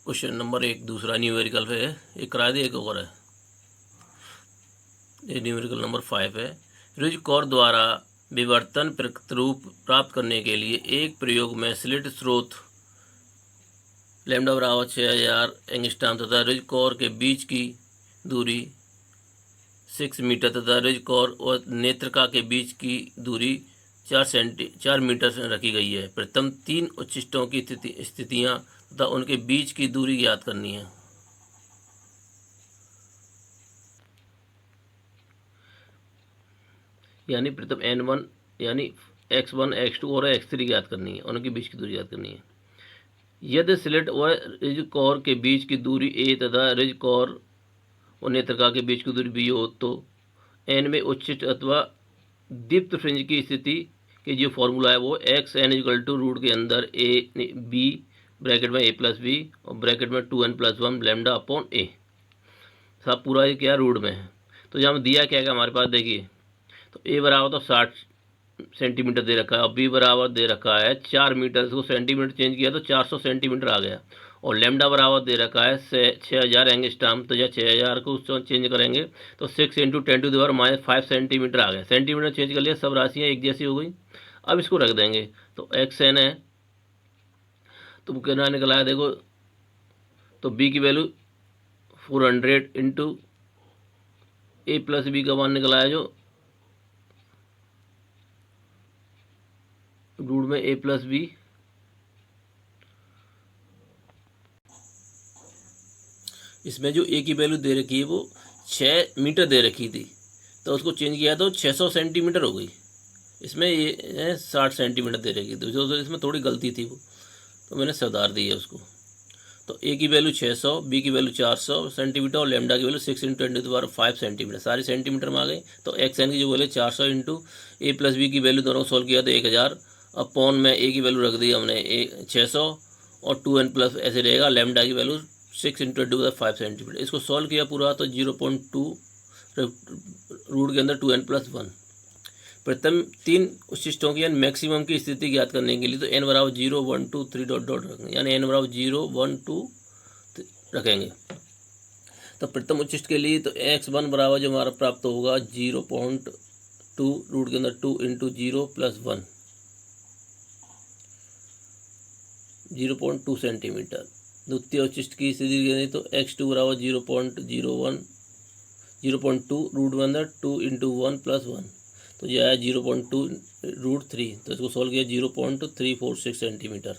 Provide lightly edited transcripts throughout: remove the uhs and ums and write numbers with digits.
Question number 1 दूसरा numerical है, एक करा दे, एक और है। ये न्यूमेरिकल नंबर 5 है। रिज कौर द्वारा विवर्तन प्रतिरूप प्राप्त करने के लिए एक प्रयोग में स्लिट स्रोत लैम्डा बराबर 6000 एंगस्ट्रॉम तथा रिज कौर के बीच की दूरी 6 मीटर तथा रिज कौर और नेत्रका के बीच की दूरी 4 मीटर रखी गई है। प्रथम 3 उच्छिष्टों की स्थितियां तथा उनके बीच की दूरी ज्ञात करनी है। यानी प्रथम n1 यानी x1 x2 और x3 ज्ञात करनी है, उनके बीच की दूरी ज्ञात करनी है। यदि स्लिट व रिज कौर के बीच की दूरी a तथा रिज कौर और नेत्रका के बीच की दूरी b हो तो n में उच्छिष्ट अथवा दीप्त फ्रिंज की स्थिति के जो फॉर्मूला है वो X N equal to root के अंदर ए बी ब्रैकेट में a प्लस बी और ब्रैकेट में 2n plus 1 lambda upon a। सब पूरा ये क्या रूट में है। तो जहाँ दिया क्या है हमारे पास, देखिए तो a बराबर तो 60 सेंटीमीटर दे रखा है और b बराबर दे रखा है 4 मीटर। इसको सेंटीमीटर चेंज किया तो 400 सेंटीमीटर आ गया। और लैम्डा बराबर दे रखा है 6000 एंगस्ट्रॉम। तो या 6000 को उसको चेंज करेंगे तो 6 इंटू 10⁻⁵ सेंटीमीटर आ गया। सेंटीमीटर चेंज कर लिया, सब राशियाँ एक जैसी हो गई। अब इसको रख देंगे तो एक्स एन है, तो कितना निकला है देखो, तो बी की वैल्यू 400 इंटू ए प्लस बी का मान निकला है जो रूट में a प्लस बी। इसमें जो a की वैल्यू दे रखी है वो 6 मीटर दे रखी थी, तो उसको चेंज किया तो 600 सेंटीमीटर हो गई। इसमें ये 60 सेंटीमीटर दे रखी थी, तो इसमें थोड़ी गलती थी वो, तो मैंने सुधार दी है उसको। तो a की वैल्यू 600, b की वैल्यू 400 सेंटीमीटर और लैम्डा की वैल्यू 6 इंटू 10⁵ सेंटीमीटर, सारी सेंटीमीटर में आ गई। तो एक्स एन की जो वैल्यू 400 इंटू ए प्लस बी की वैल्यू दोनों सोल्व किया तो 1000 अपॉन में a की वैल्यू रख दी हमने 600 और 2n प्लस ऐसे रहेगा, लैम्डा की वैल्यू 6 इंटू 10⁵ सेंटीमीटर। इसको सॉल्व किया पूरा तो 0.2 रूट के अंदर 2n प्लस 1। प्रथम 3 उच्छिष्टों की यानी मैक्सिमम की स्थिति ज्ञात करने के लिए तो n बराबर 0 1 2 3 डॉट डॉट रखेंगे, यानी n बराबर 0 1 2 रखेंगे। तो प्रथम उच्छिष्ट के लिए तो x1 बराबर जो हमारा प्राप्त होगा 0.2 रूट के अंदर 2 इंटू 0 प्लस 1 0.2 सेंटीमीटर। द्वितीय उच्छिष्ट की स्थिति के लिए तो x2 बराबर 0.2 रूट के अंदर 2 इंटू 1 प्लस 1, तो यह है 0.2 रूट 3। तो इसको सॉल्व किया 0.346 सेंटीमीटर।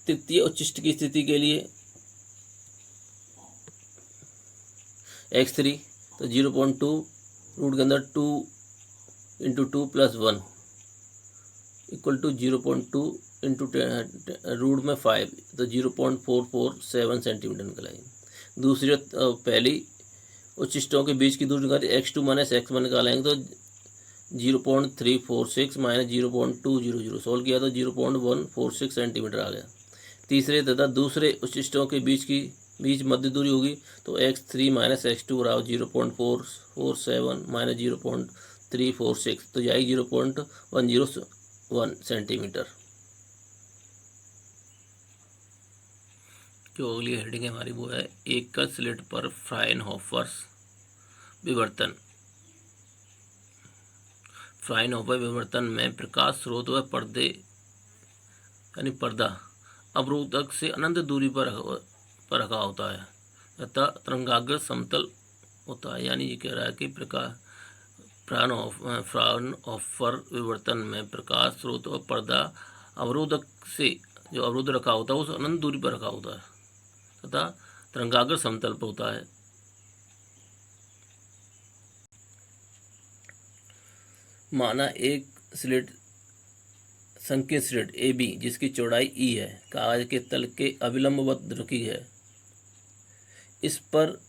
तृतीय उच्छिष्ट की स्थिति के लिए x3 तो 0.2 रूट के अंदर 2 into 2 plus 1 equal to 0.2 into root में 5, तो 0.447 सेंटीमीटर निकलेगी। दूसरी पहली उच्छिष्टों के बीच की दूरी निकाली x2 माइनस x1 निकालेंगे तो 0.346 माइनस 0.200 सोल्व किया तो 0.146 सेंटीमीटर आ गया। तीसरे तथा दूसरे उच्छिष्टों के बीच मध्य दूरी होगी तो x3 माइनस x2 बराबर 0.447 माइनस 0.346, तो जाएगी 0.101 सेंटीमीटर। जो अगली हेडिंग है हमारी वो है एकल स्लिट पर फ्राउनहोफर विवर्तन। फ्राउनहोफर विवर्तन में प्रकाश स्रोत व पर्दे यानी पर्दा अवरोधक से अनंत दूरी पर रखा होता है तथा तरंगाग्र समतल होता है। यानी ये कह रहा है कि फ्राउनहोफर विवर्तन में प्रकाश स्रोत व पर्दा अवरोधक से जो अवरोध रखा होता है उस अनंत दूरी पर रखा होता है तथा तरंगाग्र समतल पर होता है। माना एक स्लिट संकीर्ण स्लिट ए बी जिसकी चौड़ाई ई है कागज के तल के अविलंबवत रखी है। इस पर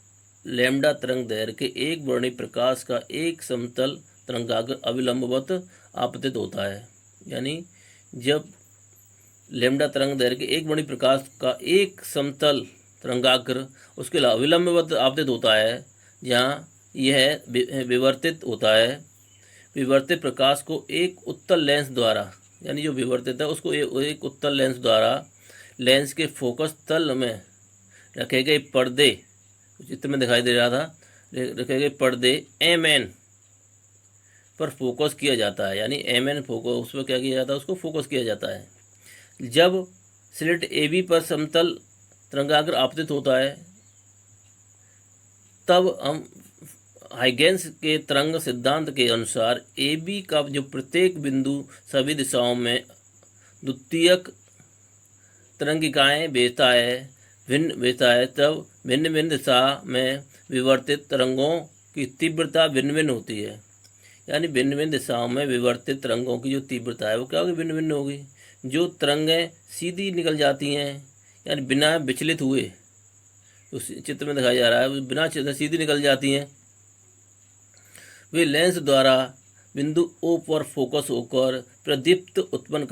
लैम्डा तरंग दैर्घ्य के एक वर्णी प्रकाश का एक समतल तरंगाग्र अविलंबवत आपतित होता है। यानी जब लैम्डा तरंग दैर्घ्य के एक वर्णी प्रकाश का एक समतल तरंगाग्र उसके अलावा अविलंबवत आपतित होता है, जहाँ यह विवर्तित होता है। विवर्तित प्रकाश को एक उत्तल लेंस द्वारा, यानी जो विवर्तित है उसको एक उत्तल लेंस द्वारा लेंस के फोकस तल में रखे गए पर्दे, चित्र में दिखाई दे रहा था, रखे गए पर्दे एम पर फोकस किया जाता है, यानी एम फोकस, उस पर क्या किया जाता है, उसको फोकस किया जाता है। जब स्लिट ए बी पर समतल तरंगाग्र आपतित होता है तब हम हाइगेंस के तरंग सिद्धांत के अनुसार ए बी का जो प्रत्येक बिंदु सभी दिशाओं में द्वितीयक तरंगिकाएँ भेजता है, तब भिन्न भिन्न दिशा में विवर्तित तरंगों की तीव्रता भिन्न भिन्न होती है। यानी भिन्न भिन्न दिशाओं में विवर्तित तरंगों की जो तीव्रता है वो क्या होगी, भिन्न भिन्न होगी। जो तरंगें सीधी निकल जाती हैं, यानी बिना विचलित हुए, उस चित्र में दिखाया जा रहा है, बिना सीधी निकल जाती हैं, वे लेंस द्वारा बिंदु ओ पर फोकस होकर प्रदीप्त उत्पन्न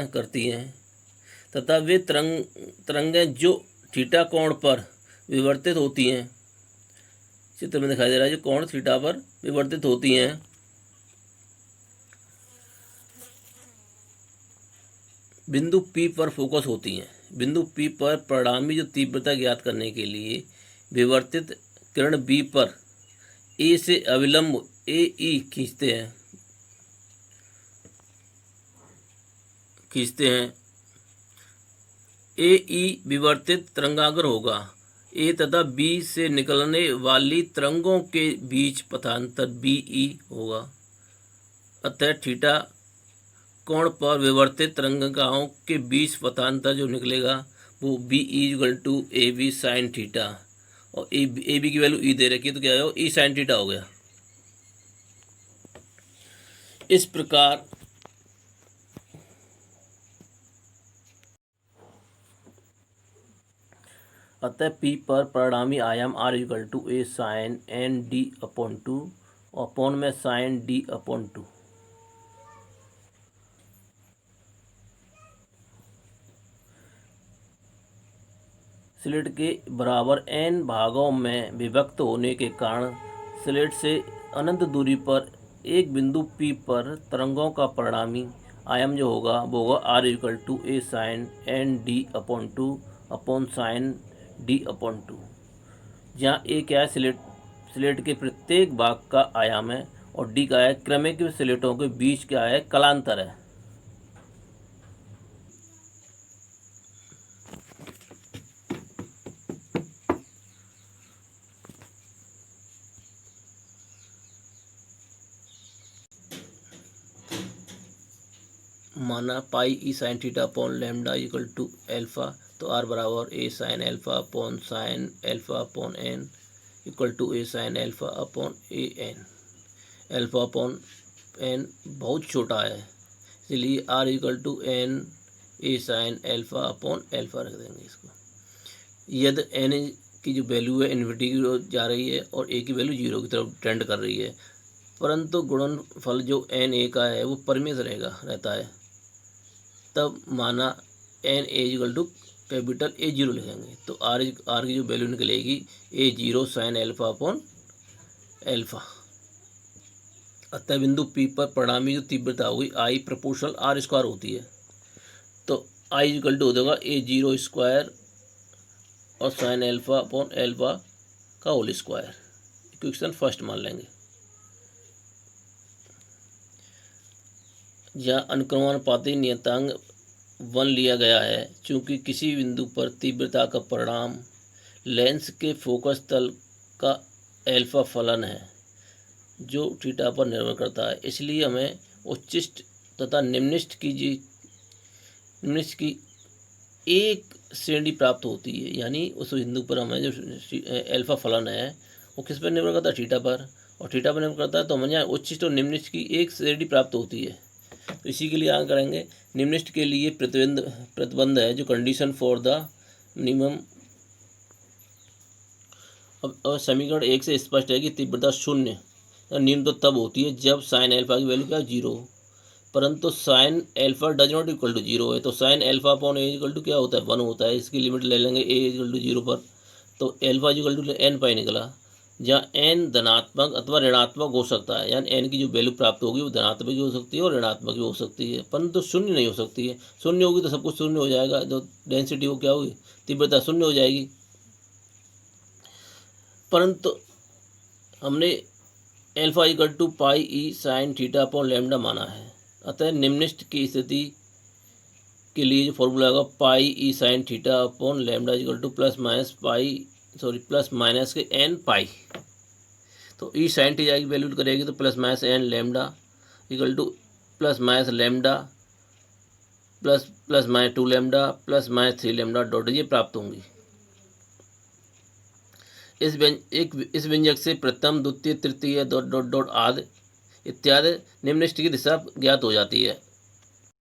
करती हैं तथा वे तरंगें जो थीटा कोण पर विवर्तित होती हैं, चित्र में दिखाई दे रहा है, जो कोण थीटा पर विवर्तित होती हैं, बिंदु P पर फोकस होती हैं। बिंदु P पर परिणामी जो तीव्रता ज्ञात करने के लिए विवर्तित किरण B पर A से अविलंब AE खींचते हैं। AE विवर्तित तरंगाग्र होगा। A तथा B से निकलने वाली तरंगों के बीच पथांतर BE होगा। अतः थीटा कोण पर विवर्तित तरंगिकाओं के बीच पथांतर जो निकलेगा वो BE = AB sin थीटा, और AB की वैल्यू E दे रखी है तो क्या हो, E sin थीटा हो गया। इस प्रकार अतः P पर परिणामी आयाम R = A sin ND/2 और अपॉन में sin D/2। स्लिट के बराबर n भागों में विभक्त होने के कारण स्लिट से अनंत दूरी पर एक बिंदु P पर तरंगों का परिणामी आयाम जो होगा वो होगा R = A sin ND/2 upon sin D/2, जहाँ A क्या है, स्लिट के प्रत्येक भाग का आयाम है, और D का है क्रमिक स्लिटों के बीच क्या है, कलांतर है। माना पाई E sin theta upon lambda = alpha, तो R बराबर A sin alpha upon sin alpha upon n = A sin alpha upon an। Alpha upon n बहुत छोटा है, इसलिए R = n A sin alpha upon alpha रख देंगे इसको। यदि n की जो वैल्यू है इन्फिनिटी की ओर जा रही है और a की वैल्यू 0 की तरफ ट्रेंड कर रही है, परंतु गुणनफल जो n a का है वो परिमित रहता है, तब माना n a कैपिटल A0 लिखेंगे, तो R की जो वैल्यू निकलेगी A0 sin alpha upon alpha. अतः बिंदु P पर परिणामी जो तीव्रता होगी I प्रोपोर्शनल R² होती है, तो I = हो जाएगा A0² और sin अल्फा अपॉन अल्फा का होल स्क्वायर। इक्वेशन फर्स्ट मान लेंगे। जहाँ अनुक्रमानुपाती नियतांक 1 लिया गया है, चूँकि किसी बिंदु पर तीव्रता का परिणाम लेंस के फोकस तल का अल्फा फलन है जो थीटा पर निर्भर करता है, इसलिए हमें उच्चिष्ट तथा निम्निष्ट की एक श्रेणी प्राप्त होती है। यानी उस बिंदु पर हमें जो अल्फा फलन है वो किस पर निर्भर करता है, थीटा पर, और थीटा पर निर्भर करता है, तो हमें यहाँ उच्चिष्ट और निम्निष्ट की एक श्रेणी प्राप्त होती है। तो इसी के लिए आगे करेंगे, निम्निष्ट के लिए प्रतिबंध है जो कंडीशन फॉर द मिनिमम। अब समीकरण 1 से स्पष्ट है कि तीव्रता शून्य न्यूनतम तो तब होती है जब साइन अल्फा की वैल्यू क्या 0 हो, परंतु sine alpha does not equal to 0 है, तो sine alpha upon A equal to क्या होता है, 1 होता है। इसकी लिमिट ले लेंगे a = 0 पर, तो अल्फा = n पाई निकला, जहाँ एन धनात्मक अथवा ऋणात्मक हो सकता है, यानी एन की जो वैल्यू प्राप्त होगी वो धनात्मक भी हो सकती है और ऋणात्मक भी हो सकती है, परंतु शून्य नहीं हो सकती है। शून्य होगी तो सब कुछ शून्य हो जाएगा, जो डेंसिटी वो क्या होगी, तीव्रता शून्य हो जाएगी। परंतु हमने alpha equal to pi E sine theta upon lambda माना है, अतः निम्नलिखित की स्थिति के लिए जो फॉर्मूला होगा pi E sine theta upon lambda equal to plus minus के एन पाई। तो ई साइन थीटा की वैल्यू करेगी तो plus minus N lambda equal to plus minus lambda plus minus 2 lambda plus minus 3 lambda dot ये प्राप्त होंगी। इस व्यंजक से प्रथम द्वितीय तृतीय डॉट डॉट डॉट आदि इत्यादि निम्नलिखित की दिशा ज्ञात हो जाती है।